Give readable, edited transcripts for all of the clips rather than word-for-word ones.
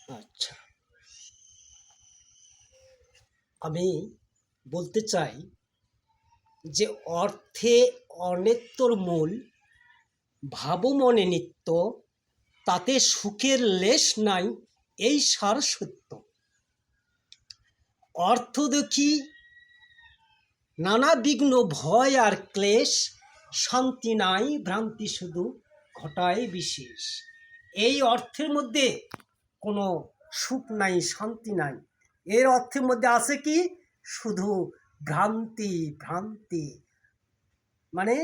আচ্ছা, আমি বলতে চাই যে অর্থে অনিত্যর মূল, ভাবো মনে নিত্য, তাতে সুখের লেশ নাই, এই সার সত্য। অর্থ দেখি নানা বিঘ্ন ভয় আর ক্লেশ, শান্তি নাই ভ্রান্তি শুধু ঘটায় বিশেষ। এই অর্থের মধ্যে কোনো সুখ নাই, শান্তি নাই। এর অর্থের মধ্যে আছে কি? শুধু ভ্রান্তি। ভ্রান্তি মানে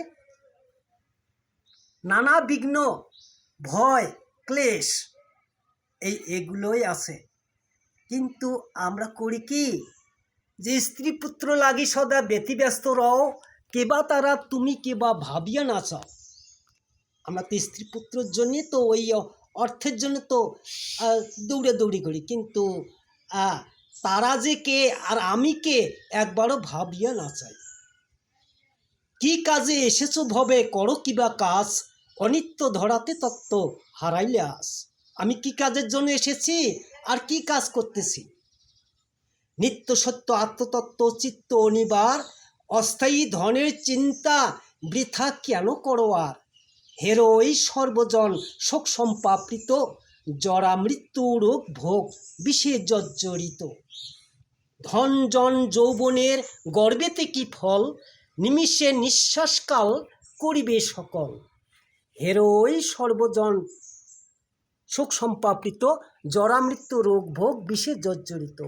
নানা বিঘ্ন, ভয়, ক্লেশ, এগুলোই আছে। কিন্তু আমরা করি কি, যে স্ত্রী পুত্র লাগি সদা ব্যতিব্যস্ত রও, কেবা তারা তুমি কেবা ভাবিয়া না চাও। আমরা তো স্ত্রী পুত্রের জন্যে তো ওই অর্থের জন্য তো দৌড়াদৌড়ি করি, কিন্তু তারা যে কে আর আমি কে একবারও ভাবিয়া না চাই। কি কাজে এসেছো ভবে, করো কিবা কাজ, অনিত্য ধরাতে তত্ত্ব হারাইলে আস। আমি কি কাজের জন্য এসেছি আর কি কাজ করতেছি? নিত্য সত্য আত্মতত্ত্ব চিত্ত অনিবার, অস্থায়ী ধনের চিন্তা বৃথা কেন করো আর? হেরোই সর্বজন শোক সম্পাবৃত, জরা মৃত্যু রোগ ভোগ বিষে জর্জরিত। ধন জন যৌবনের গর্বেতে কি ফল, নিমিষে নিঃশ্বাসকাল করিবে সকল। হেরোই সর্বজন শোক সম্পাবৃত, জরা মৃত্যু রোগ ভোগ বিষে জর্জরিত।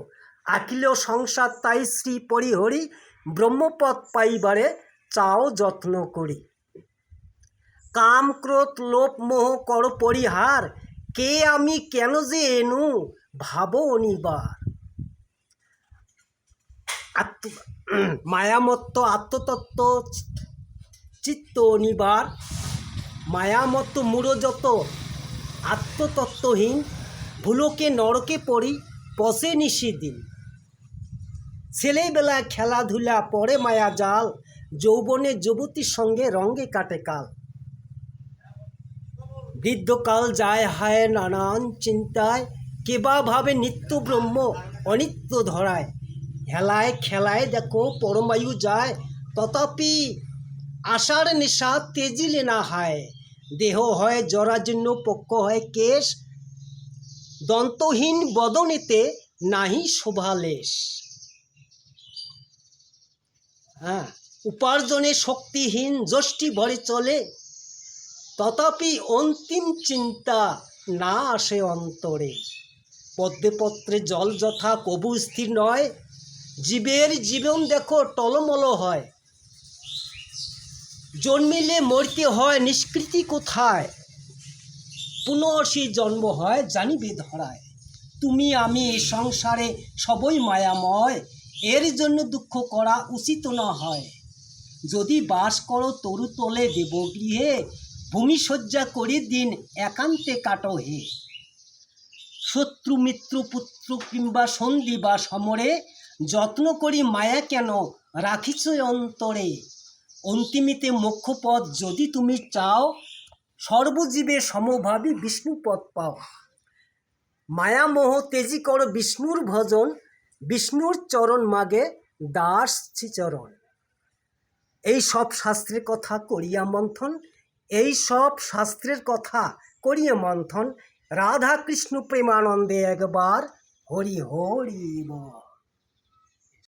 আখিল সংসার তাই শ্রী পরিহরি, ব্রহ্মপদ পাইবারে চাও যত্ন করি। কাম ক্রোধ লোভ মোহ কর পরিহার, কে আমি কেন যে এনু ভাবো অনিবার। মায়ামত্ত আত্মতত্ত্ব চিত্ত অনিবার, মায়ামত্ত মূঢ় যত আত্মতত্ত্বহীন, ভুলোকে নরকে পড়ি পশে নিশিদিন। ছেলেবেলায় খেলাধুলা পরে মায়া জাল, যৌবনে যুবতীর সঙ্গে রঙ্গে কাটে কাল। বৃদ্ধকাল যায় হায় নানান চিন্তায়, কেবা ভাবে নিত্য ব্রহ্ম অনিত্য ধরায়। হেলায় খেলায় দেখো পরমায়ু যায়, তথাপি আশার নেশা তেজিলে না হায়। দেহ হয় জরাজীর্ণ পক্ষ হয় কেশ, দন্তহীন বদনেতে নাহি শোভালেশ। উপার্জনে শক্তিহীন যষ্টি ভরে চলে, তথাপি অন্তিম চিন্তা না আসে অন্তরে। পদ্মে পত্রে জল যথা কবু স্থির নয়, জীবের জীবন দেখো টলমল হয়। জন্মিলে মরতে হয় নিষ্কৃতি কোথায়, পুনর্ষি জন্ম হয় জানিবে ধরায়। তুমি আমি এই সংসারে সবই মায়াময়, এর জন্য দুঃখ করা উচিত না হয়। যদি বাস করো তরুতলে দেবগৃহে, ভূমিশয্যা করি দিন একান্তে কাটো হে। শত্রু মিত্র পুত্র কিংবা সন্ধি বা সমরে, যত্ন করি মায়া কেন রাখিছ অন্তরে। অন্তিমিতে মোক্ষপদ যদি তুমি চাও, সর্বজীবের সমভাবী বিষ্ণুপদ পাও। মায়ামোহ তেজি কর বিষ্ণুর ভজন, বিষ্ণুর চরণ মাগে দাস শ্রীচরণ। এই সব শাস্ত্রের কথা করিয়া মন্থন, এই সব শাস্ত্রের কথা করিয়া মন্থন, রাধা কৃষ্ণ প্রেমানন্দে একবার হরি হরি বল।